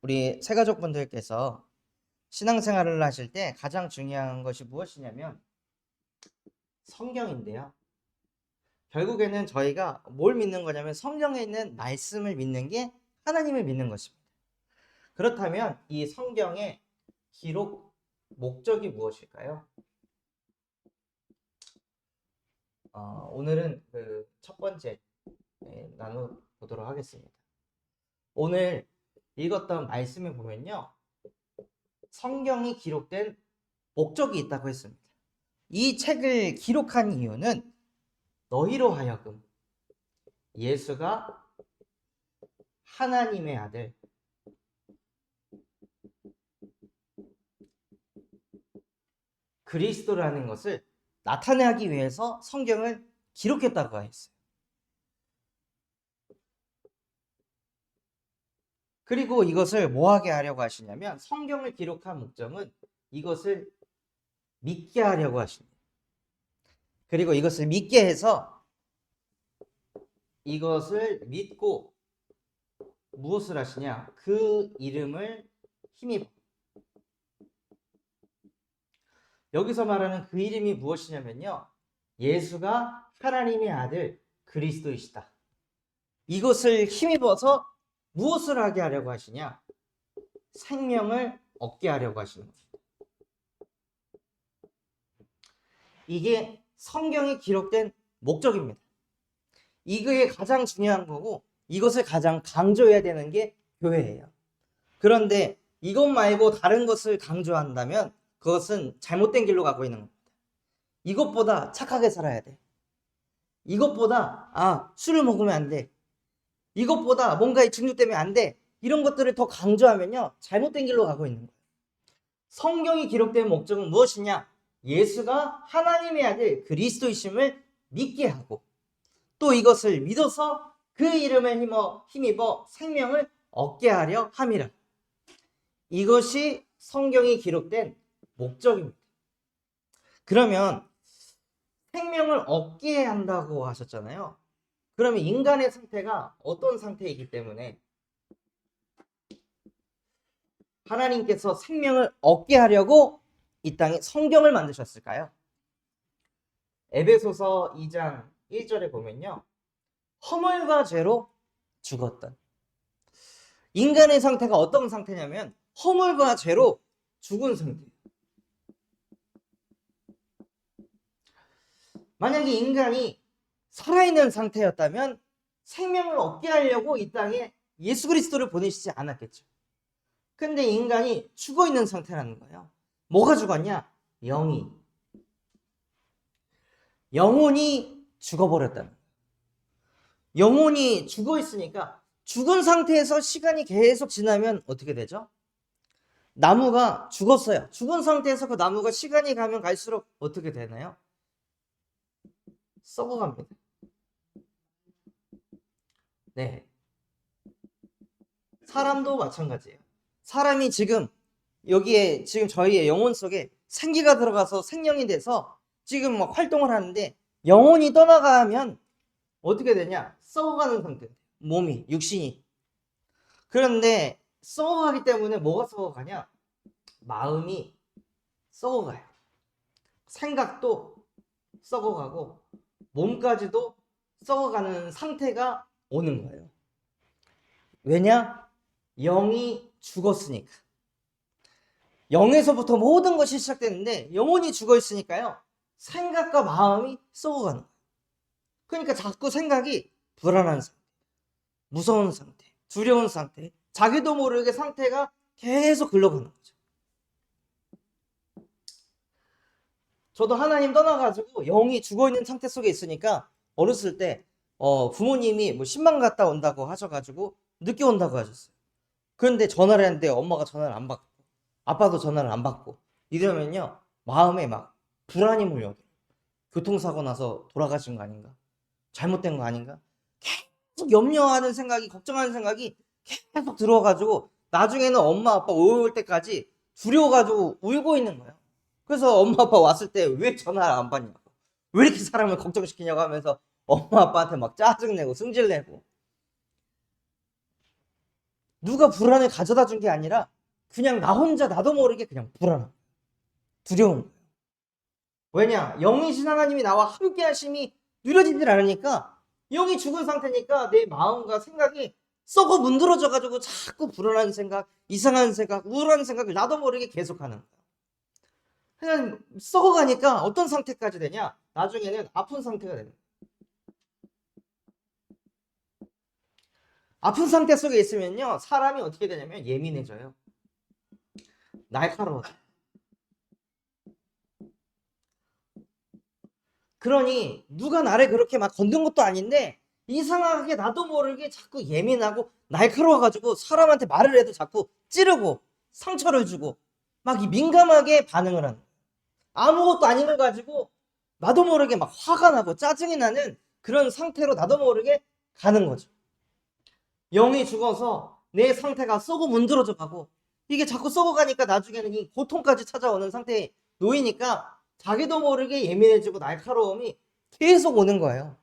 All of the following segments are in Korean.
우리 새가족분들께서 신앙생활을 하실 때 가장 중요한 것이 무엇이냐면 성경인데요. 결국에는 저희가 뭘 믿는 거냐면 성경에 있는 말씀을 믿는 게 하나님을 믿는 것입니다. 그렇다면 이 성경의 기록 목적이 무엇일까요? 오늘은 그 첫 번째 나눠보도록 하겠습니다. 오늘 읽었던 말씀을 보면요. 성경이 기록된 목적이 있다고 했습니다. 이 책을 기록한 이유는 너희로 하여금 예수가 하나님의 아들 그리스도라는 것을 나타내기 위해서 성경을 기록했다고 했어요. 그리고 이것을 뭐하게 하려고 하시냐면 성경을 기록한 목적은 이것을 믿게 하려고 하십니다. 그리고 이것을 믿게 해서 이것을 믿고 무엇을 하시냐? 그 이름을 힘입어. 여기서 말하는 그 이름이 무엇이냐면요. 예수가 하나님의 아들 그리스도이시다. 이것을 힘입어서 무엇을 하게 하려고 하시냐? 생명을 얻게 하려고 하시는 것입니다. 이게 성경이 기록된 목적입니다. 이게 가장 중요한 거고 이것을 가장 강조해야 되는 게 교회예요. 그런데 이것 말고 다른 것을 강조한다면 그것은 잘못된 길로 가고 있는 겁니다. 이것보다 착하게 살아야 돼. 이것보다 술을 먹으면 안 돼. 이것보다 뭔가에 중독되면 안 돼. 이런 것들을 더 강조하면요. 잘못된 길로 가고 있는 거예요. 성경이 기록된 목적은 무엇이냐? 예수가 하나님의 아들 그리스도이심을 믿게 하고 또 이것을 믿어서 그 이름에 힘입어 생명을 얻게 하려 함이라. 이것이 성경이 기록된 목적입니다. 그러면 생명을 얻게 한다고 하셨잖아요. 그러면 인간의 상태가 어떤 상태이기 때문에 하나님께서 생명을 얻게 하려고 이 땅에 성경을 만드셨을까요? 에베소서 2장 1절에 보면요. 허물과 죄로 죽었던 인간의 상태가 어떤 상태냐면 허물과 죄로 죽은 상태예요. 만약에 인간이 살아있는 상태였다면 생명을 얻게 하려고 이 땅에 예수 그리스도를 보내시지 않았겠죠. 근데 인간이 죽어있는 상태라는 거예요. 뭐가 죽었냐? 영혼이 죽어버렸다는 거예요. 영혼이 죽어있으니까 죽은 상태에서 시간이 계속 지나면 어떻게 되죠? 나무가 죽었어요. 죽은 상태에서 그 나무가 시간이 가면 갈수록 어떻게 되나요? 썩어갑니다. 네. 사람도 마찬가지예요. 사람이 지금 여기에 지금 저희의 영혼 속에 생기가 들어가서 생명이 돼서 지금 막 활동을 하는데 영혼이 떠나가면 어떻게 되냐? 썩어가는 상태. 몸이, 육신이. 그런데 썩어가기 때문에 뭐가 썩어가냐? 마음이 썩어가요. 생각도 썩어가고 몸까지도 썩어가는 상태가 오는 거예요. 왜냐? 영이 죽었으니까. 영에서부터 모든 것이 시작되는데 영혼이 죽어 있으니까요. 생각과 마음이 썩어가는 거예요. 그러니까 자꾸 생각이 불안한 상태, 무서운 상태, 두려운 상태, 자기도 모르게 상태가 계속 흘러가는 거죠. 저도 하나님 떠나가지고 영이 죽어있는 상태 속에 있으니까 어렸을 때 부모님이 뭐 신방 갔다 온다고 하셔가지고 늦게 온다고 하셨어요. 그런데 전화를 했는데 엄마가 전화를 안 받고 아빠도 전화를 안 받고 이러면요 마음에 막 불안이 몰려요. 교통사고 나서 돌아가신 거 아닌가? 잘못된 거 아닌가? 계속 염려하는 생각이 걱정하는 생각이 계속 들어가지고 나중에는 엄마 아빠 올 때까지 두려워가지고 울고 있는 거예요. 그래서 엄마 아빠 왔을 때 왜 전화를 안 받냐고 왜 이렇게 사람을 걱정시키냐고 하면서 엄마 아빠한테 막 짜증내고 승질내고 누가 불안을 가져다 준 게 아니라 그냥 나 혼자 나도 모르게 그냥 불안한, 두려운 거예요. 왜냐? 영이신 하나님이 나와 함께 하심이 누려지질 않으니까, 영이 죽은 상태니까 내 마음과 생각이 썩어 문드러져 가지고 자꾸 불안한 생각, 이상한 생각, 우울한 생각을 나도 모르게 계속하는 거예요. 그냥 썩어가니까 어떤 상태까지 되냐? 나중에는 아픈 상태가 되는 거예요. 아픈 상태 속에 있으면요, 사람이 어떻게 되냐면 예민해져요. 날카로워져. 그러니 누가 나를 그렇게 막 건든 것도 아닌데 이상하게 나도 모르게 자꾸 예민하고 날카로워가지고 사람한테 말을 해도 자꾸 찌르고 상처를 주고 막 민감하게 반응을 하는, 아무것도 아닌 걸 가지고 나도 모르게 막 화가 나고 짜증이 나는 그런 상태로 나도 모르게 가는 거죠. 영이 죽어서 내 상태가 썩어 문드러져 가고, 이게 자꾸 썩어가니까 나중에는 이 고통까지 찾아오는 상태에 놓이니까 자기도 모르게 예민해지고 날카로움이 계속 오는 거예요.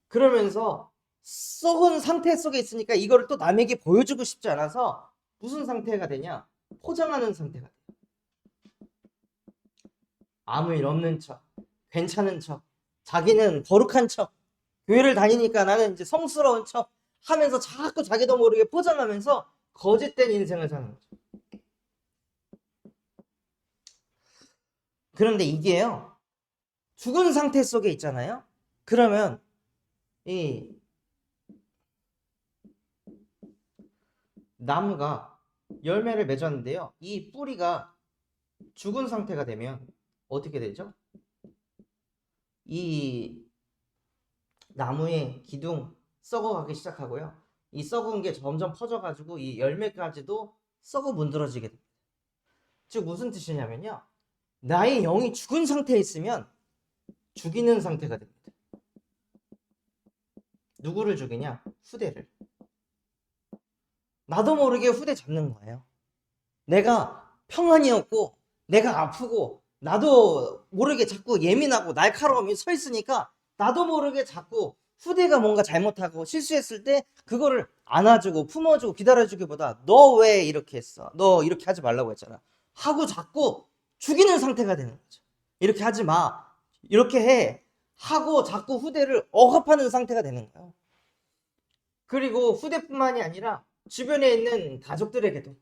그러면서 썩은 상태 속에 있으니까 이거를 또 남에게 보여주고 싶지 않아서 무슨 상태가 되냐? 포장하는 상태가 돼요. 아무 일 없는 척, 괜찮은 척, 자기는 거룩한 척, 교회를 다니니까 나는 이제 성스러운 척 하면서 자꾸 자기도 모르게 포장하면서 거짓된 인생을 사는 거죠. 그런데 이게요, 죽은 상태 속에 있잖아요. 그러면 이 나무가 열매를 맺었는데요, 이 뿌리가 죽은 상태가 되면 어떻게 되죠? 이 나무의 기둥 썩어가기 시작하고요, 이 썩은 게 점점 퍼져가지고 이 열매까지도 썩어 문드러지게 됩니다. 즉 무슨 뜻이냐면요, 나의 영이 죽은 상태에 있으면 죽이는 상태가 됩니다. 누구를 죽이냐? 후대를. 나도 모르게 후대 잡는 거예요. 내가 평안이었고 내가 아프고 나도 모르게 자꾸 예민하고 날카로움이 서 있으니까 나도 모르게 자꾸 후대가 뭔가 잘못하고 실수했을 때 그거를 안아주고 품어주고 기다려주기보다 너 왜 이렇게 했어? 너 이렇게 하지 말라고 했잖아 하고 자꾸 죽이는 상태가 되는 거죠. 이렇게 하지 마, 이렇게 해 하고 자꾸 후대를 억압하는 상태가 되는 거예요. 그리고 후대뿐만이 아니라 주변에 있는 가족들에게도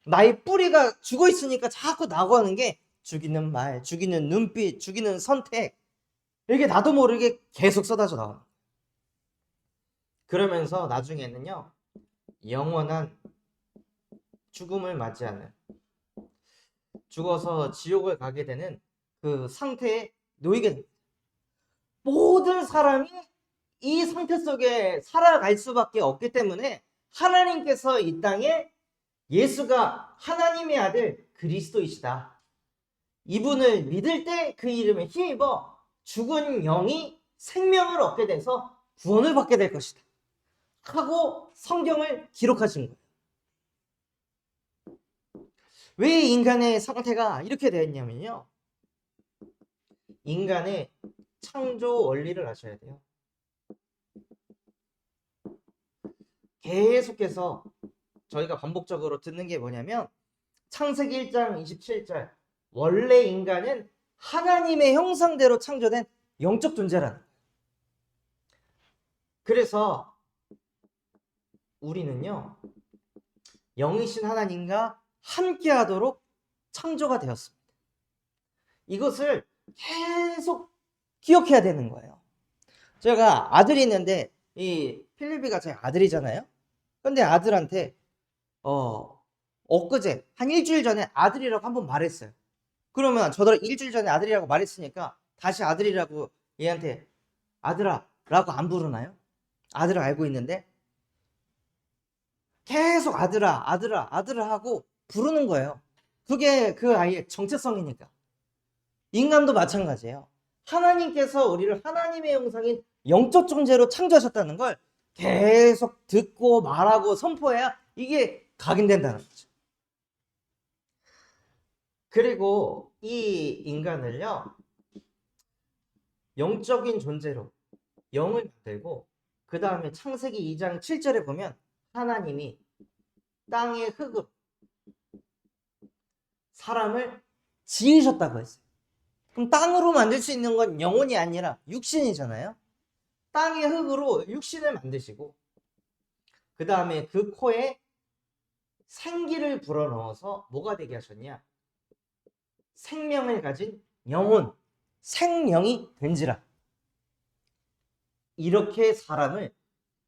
나의 뿌리가 죽어 있으니까 자꾸 나고하는 게 죽이는 말, 죽이는 눈빛, 죽이는 선택, 이게 나도 모르게 계속 쏟아져 나오는 거예요. 그러면서 나중에는요, 영원한 죽음을 맞이하는, 죽어서 지옥을 가게 되는 그 상태에 놓이게 됩니다. 모든 사람이 이 상태 속에 살아갈 수밖에 없기 때문에 하나님께서 이 땅에 예수가 하나님의 아들 그리스도이시다, 이분을 믿을 때 그 이름에 힘입어 죽은 영이 생명을 얻게 돼서 구원을 받게 될 것이다 하고 성경을 기록하신 거예요. 왜 인간의 상태가 이렇게 되었냐면요, 인간의 창조 원리를 아셔야 돼요. 계속해서 저희가 반복적으로 듣는 게 뭐냐면 창세기 1장 27절, 원래 인간은 하나님의 형상대로 창조된 영적 존재라는 거예요. 그래서 우리는요, 영이신 하나님과 함께하도록 창조가 되었습니다. 이것을 계속 기억해야 되는 거예요. 제가 아들이 있는데 이 필리비가 제 아들이잖아요. 근데 아들한테 엊그제 한 일주일 전에 아들이라고 한번 말했어요. 그러면 저도 일주일 전에 아들이라고 말했으니까 다시 아들이라고 얘한테 아들아 라고 안 부르나요? 아들을 알고 있는데 계속 아들아 아들아 아들아 하고 부르는 거예요. 그게 그 아이의 정체성이니까. 인간도 마찬가지예요. 하나님께서 우리를 하나님의 형상인 영적 존재로 창조하셨다는 걸 계속 듣고 말하고 선포해야 이게 각인된다는 거죠. 그리고 이 인간을요, 영적인 존재로 영을 만들고 그 다음에 창세기 2장 7절에 보면 하나님이 땅의 흙으로 사람을 지으셨다고 했어요. 그럼 땅으로 만들 수 있는 건 영혼이 아니라 육신이잖아요. 땅의 흙으로 육신을 만드시고 그 다음에 그 코에 생기를 불어넣어서 뭐가 되게 하셨냐? 생명을 가진 영혼, 생명이 된지라. 이렇게 사람을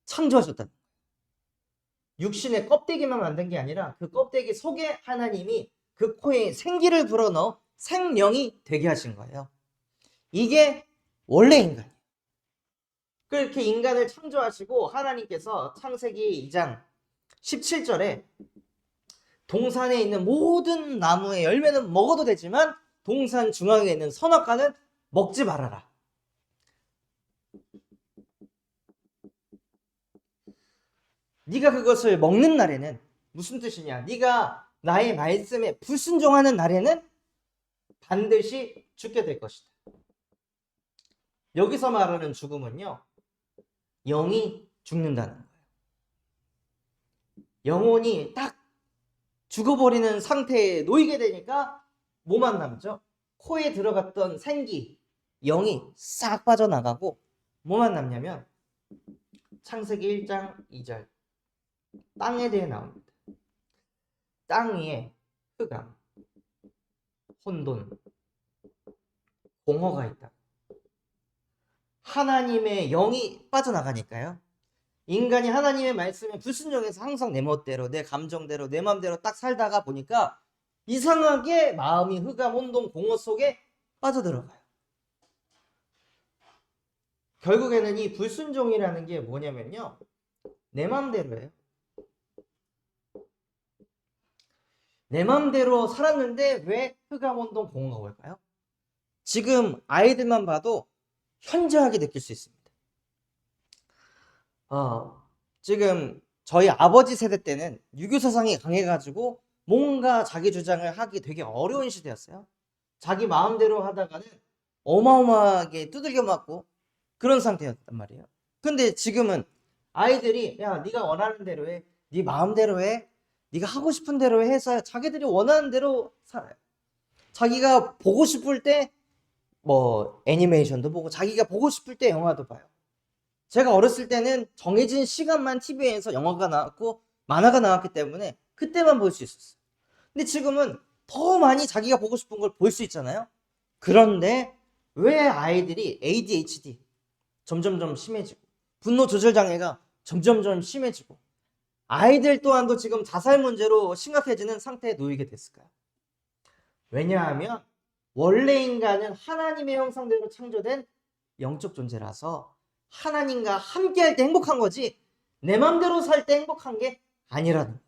창조하셨다. 육신의 껍데기만 만든 게 아니라 그 껍데기 속에 하나님이 그 코에 생기를 불어넣어 생명이 되게 하신 거예요. 이게 원래 인간이에요. 그렇게 인간을 창조하시고 하나님께서 창세기 2장 17절에 동산에 있는 모든 나무의 열매는 먹어도 되지만 동산 중앙에 있는 선악과는 먹지 말아라. 네가 그것을 먹는 날에는 무슨 뜻이냐? 네가 나의 말씀에 불순종하는 날에는 반드시 죽게 될 것이다. 여기서 말하는 죽음은요, 영이 죽는다는 거예요. 영혼이 딱 죽어버리는 상태에 놓이게 되니까 뭐만 남죠? 코에 들어갔던 생기, 영이 싹 빠져나가고 뭐만 남냐면 창세기 1장 2절 땅에 대해 나옵니다. 땅 위에 흑암, 혼돈, 공허가 있다. 하나님의 영이 빠져나가니까요. 인간이 하나님의 말씀에 불순종해서 항상 내 멋대로, 내 감정대로, 내 마음대로 딱 살다가 보니까 이상하게 마음이 흑암, 혼돈, 공허 속에 빠져들어가요. 결국에는 이 불순종이라는 게 뭐냐면요, 내 마음대로예요. 내 마음대로 살았는데 왜 흑암, 혼돈, 공허가 올까요? 지금 아이들만 봐도 현저하게 느낄 수 있습니다. 지금 저희 아버지 세대 때는 유교 사상이 강해가지고 뭔가 자기 주장을 하기 되게 어려운 시대였어요. 자기 마음대로 하다가는 어마어마하게 두들겨 맞고 그런 상태였단 말이에요. 근데 지금은 아이들이 야, 네가 원하는 대로 해, 네 마음대로 해, 네가 하고 싶은 대로 해서 자기들이 원하는 대로 살아요. 자기가 보고 싶을 때 뭐 애니메이션도 보고 자기가 보고 싶을 때 영화도 봐요. 제가 어렸을 때는 정해진 시간만 TV에서 영화가 나왔고 만화가 나왔기 때문에 그때만 볼 수 있었어요. 근데 지금은 더 많이 자기가 보고 싶은 걸 볼 수 있잖아요. 그런데 왜 아이들이 ADHD 점점점 심해지고 분노 조절 장애가 점점점 심해지고 아이들 또한도 지금 자살 문제로 심각해지는 상태에 놓이게 됐을까요? 왜냐하면 원래 인간은 하나님의 형상대로 창조된 영적 존재라서 하나님과 함께할 때 행복한 거지 내 맘대로 살 때 행복한 게 아니라는 거예요.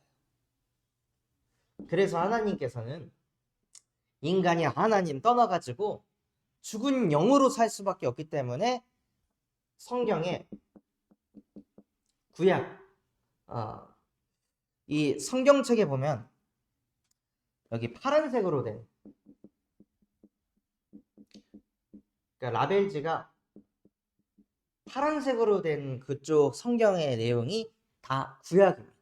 그래서 하나님께서는 인간이 하나님 떠나가지고 죽은 영으로 살 수밖에 없기 때문에 성경에 구약 이 성경책에 보면 여기 파란색으로 된 그러니까 라벨지가 파란색으로 된 그쪽 성경의 내용이 다 구약입니다.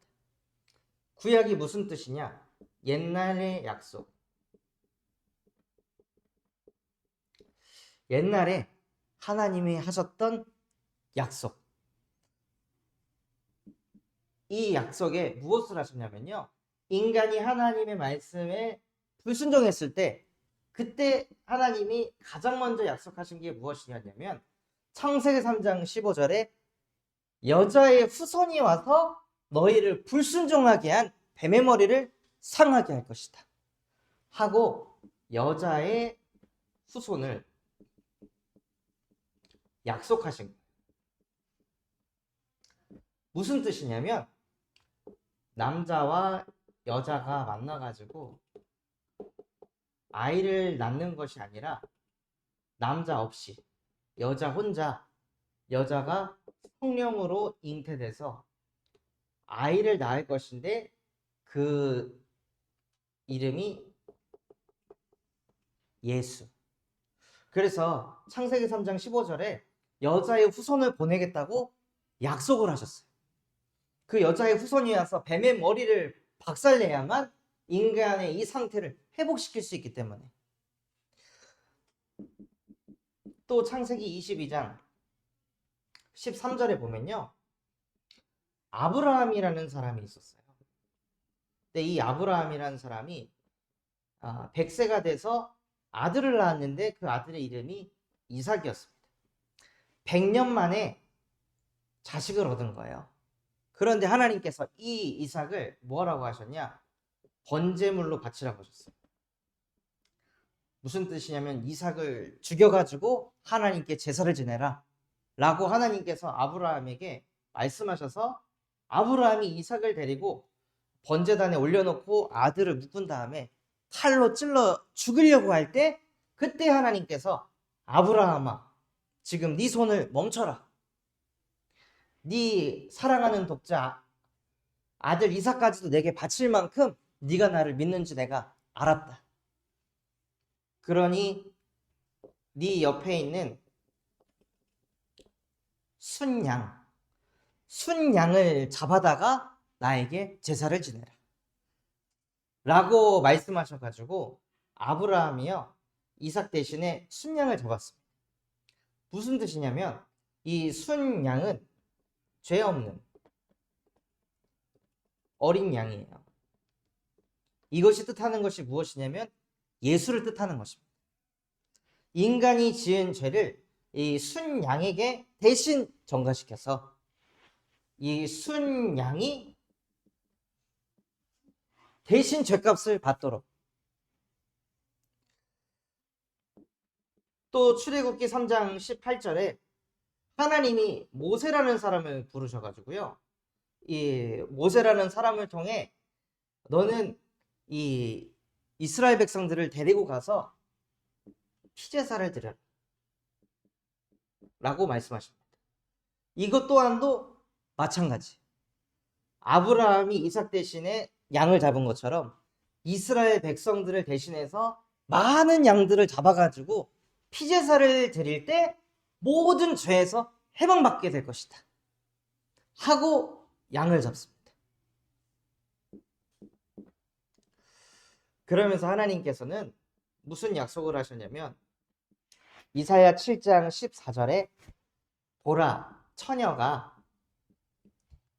구약이 무슨 뜻이냐? 옛날의 약속. 옛날에 하나님이 하셨던 약속. 이 약속에 무엇을 하셨냐면요. 인간이 하나님의 말씀에 불순종했을 때 그때 하나님이 가장 먼저 약속하신 게 무엇이냐면 창세기 3장 15절에 여자의 후손이 와서 너희를 불순종하게 한 뱀의 머리를 상하게 할 것이다 하고 여자의 후손을 약속하신 거예요. 무슨 뜻이냐면 남자와 여자가 만나가지고 아이를 낳는 것이 아니라 남자 없이 여자 혼자 여자가 성령으로 잉태돼서 아이를 낳을 것인데 그 이름이 예수. 그래서 창세기 3장 15절에 여자의 후손을 보내겠다고 약속을 하셨어요. 그 여자의 후손이 와서 뱀의 머리를 박살내야만 인간의 이 상태를 회복시킬 수 있기 때문에. 또 창세기 22장 13절에 보면요, 아브라함이라는 사람이 있었어요. 근데 이 아브라함이라는 사람이 100세가 돼서 아들을 낳았는데 그 아들의 이름이 이삭이었습니다. 100년 만에 자식을 얻은 거예요. 그런데 하나님께서 이 이삭을 뭐라고 하셨냐? 번제물로 바치라고 하셨어요. 무슨 뜻이냐면 이삭을 죽여가지고 하나님께 제사를 지내라 라고 하나님께서 아브라함에게 말씀하셔서 아브라함이 이삭을 데리고 번제단에 올려놓고 아들을 묶은 다음에 칼로 찔러 죽이려고 할 때 그때 하나님께서 아브라함아, 지금 네 손을 멈춰라. 네 사랑하는 독자 아들 이삭까지도 내게 바칠 만큼 네가 나를 믿는지 내가 알았다. 그러니 네 옆에 있는 순양을 잡아다가 나에게 제사를 지내라 라고 말씀하셔가지고 아브라함이요, 이삭 대신에 순양을 잡았습니다. 무슨 뜻이냐면 이 순양은 죄 없는 어린 양이에요. 이것이 뜻하는 것이 무엇이냐면 예수를 뜻하는 것입니다. 인간이 지은 죄를 이 순양에게 대신 전가시켜서 이 순양이 대신 죄값을 받도록. 또 출애굽기 3장 18절에 하나님이 모세라는 사람을 부르셔가지고요, 이 모세라는 사람을 통해 너는 이 이스라엘 백성들을 데리고 가서 피제사를 드려라 라고 말씀하십니다. 이것 또한도 마찬가지. 아브라함이 이삭 대신에 양을 잡은 것처럼 이스라엘 백성들을 대신해서 많은 양들을 잡아가지고 피제사를 드릴 때 모든 죄에서 해방받게 될 것이다 하고 양을 잡습니다. 그러면서 하나님께서는 무슨 약속을 하셨냐면 이사야 7장 14절에 보라, 처녀가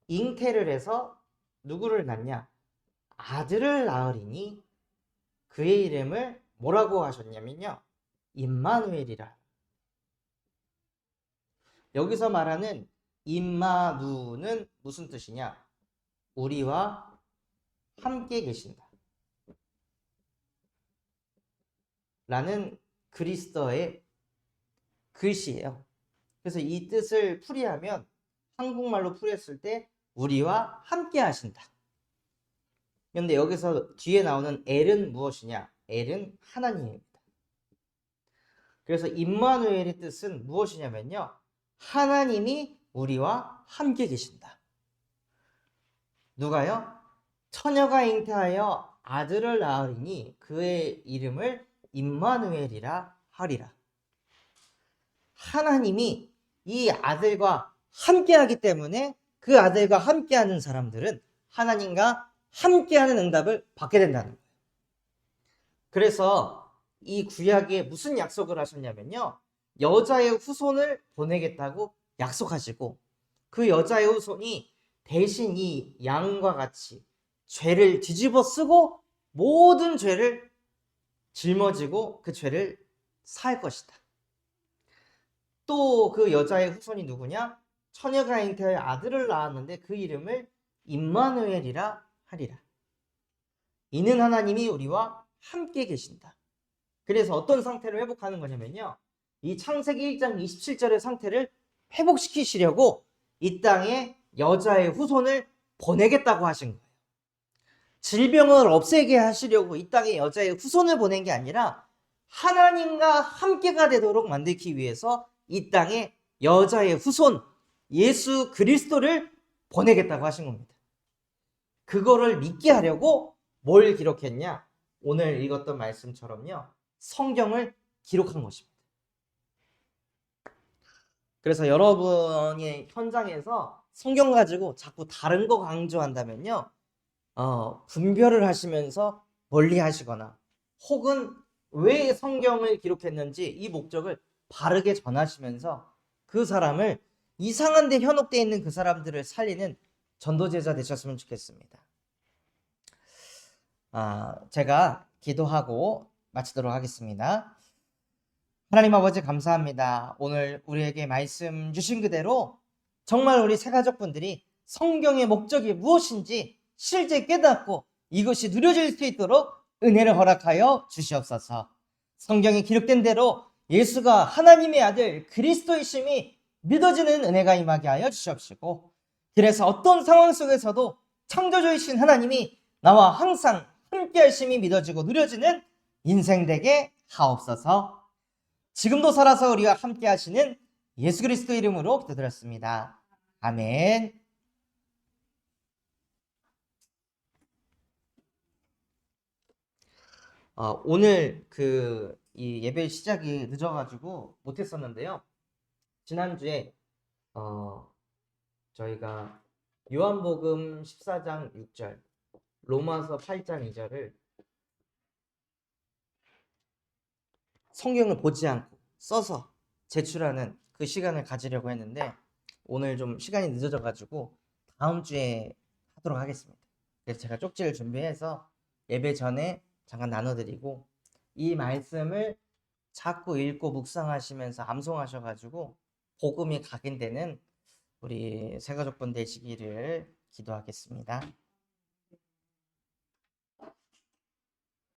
잉태를 해서 누구를 낳냐? 아들을 낳으리니 그의 이름을 뭐라고 하셨냐면요, 임마누엘이라. 여기서 말하는 임마누는 무슨 뜻이냐? 우리와 함께 계신다 라는 그리스도의 글씨예요. 그래서 이 뜻을 풀이하면, 한국말로 풀이했을 때 우리와 함께 하신다. 그런데 여기서 뒤에 나오는 엘은 무엇이냐? 엘은 하나님입니다. 그래서 임마누엘의 뜻은 무엇이냐면요, 하나님이 우리와 함께 계신다. 누가요? 처녀가 잉태하여 아들을 낳으리니 그의 이름을 임마누엘이라 하리라. 하나님이 이 아들과 함께하기 때문에 그 아들과 함께하는 사람들은 하나님과 함께하는 응답을 받게 된다는 거예요. 그래서 이 구약에 무슨 약속을 하셨냐면요, 여자의 후손을 보내겠다고 약속하시고 그 여자의 후손이 대신 이 양과 같이 죄를 뒤집어 쓰고 모든 죄를 짊어지고 그 죄를 살 것이다. 또 그 여자의 후손이 누구냐? 처녀가 잉태하여 아들을 낳았는데 그 이름을 임마누엘이라 하리라. 이는 하나님이 우리와 함께 계신다. 그래서 어떤 상태를 회복하는 거냐면요, 이 창세기 1장 27절의 상태를 회복시키시려고 이 땅에 여자의 후손을 보내겠다고 하신 거예요. 질병을 없애게 하시려고 이 땅에 여자의 후손을 보낸 게 아니라 하나님과 함께가 되도록 만들기 위해서 이 땅에 여자의 후손 예수 그리스도를 보내겠다고 하신 겁니다. 그거를 믿게 하려고 뭘 기록했냐? 오늘 읽었던 말씀처럼요, 성경을 기록한 것입니다. 그래서 여러분이 현장에서 성경 가지고 자꾸 다른 거 강조한다면요, 분별을 하시면서 멀리 하시거나, 혹은 왜 성경을 기록했는지 이 목적을 바르게 전하시면서 그 사람을, 이상한 데 현혹되어 있는 그 사람들을 살리는 전도제자 되셨으면 좋겠습니다. 제가 기도하고 마치도록 하겠습니다. 하나님 아버지, 감사합니다. 오늘 우리에게 말씀 주신 그대로 정말 우리 새가족분들이 성경의 목적이 무엇인지 실제 깨닫고 이것이 누려질 수 있도록 은혜를 허락하여 주시옵소서. 성경에 기록된 대로 예수가 하나님의 아들 그리스도이심이 믿어지는 은혜가 임하게 하여 주시옵시고, 그래서 어떤 상황 속에서도 창조주이신 하나님이 나와 항상 함께 하심이 믿어지고 누려지는 인생 되게 하옵소서. 지금도 살아서 우리와 함께 하시는 예수 그리스도 이름으로 기도드렸습니다. 아멘. 오늘 이 예배 시작이 늦어가지고 못했었는데요. 지난주에 저희가 요한복음 14장 6절, 로마서 8장 2절을 성경을 보지 않고 써서 제출하는 그 시간을 가지려고 했는데, 오늘 좀 시간이 늦어져가지고 다음 주에 하도록 하겠습니다. 그래서 제가 쪽지를 준비해서 예배 전에 잠깐 나눠드리고, 이 말씀을 자꾸 읽고 묵상하시면서 암송하셔가지고 복음이 각인되는 우리 새가족분 되시기를 기도하겠습니다.